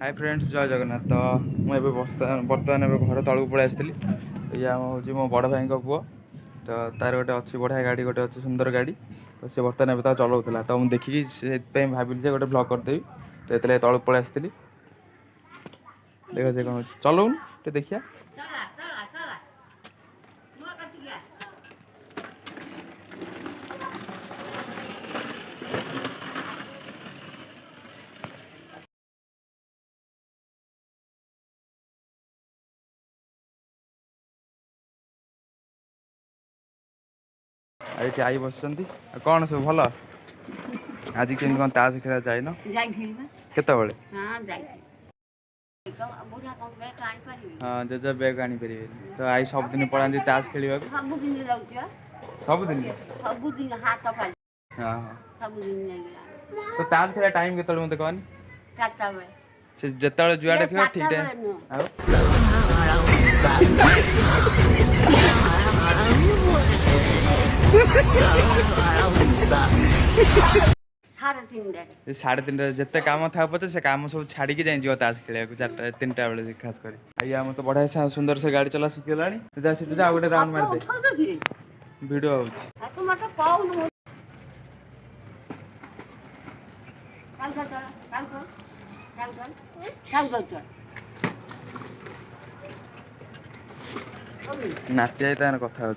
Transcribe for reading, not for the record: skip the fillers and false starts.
Hi friends जय जगन्नाथ। तो मुझे बर्तमान घर तलू पलि आसती। ये हूँ मो बड़ भाई पुओ। तो तार गोटे अच्छी बढ़िया गाड़ी गोटे अच्छी सुंदर गाड़ी। तो सी बर्तमान ए चलाऊला तो मुझे देखिकी से भाविली गोटे ब्लग करदेवी। तो ये तलू पलि आसती। देख से कौन चलाऊन टे देखिया। ये आई बस कौन सब भल आज केमी कौन ताश खेला जाइन केतबले हाँ जेजे बैग आनी पारे तो आई सबदिन पढ़ाती ताश खेल सबुदिन हाँ हाँ तो ताश खेला टाइम के मत कहनी से जिते जुआड़े थी ठीक साढ़े 3 जिते कम था पचे से कम सब छाड़ी जाए ताश खेल 3टा बेले खास कर आम तो बढ़िया सुंदर से गाड़ी चला शिखला गोटे राउंड मारदे भिडियो हो नाती आई कथा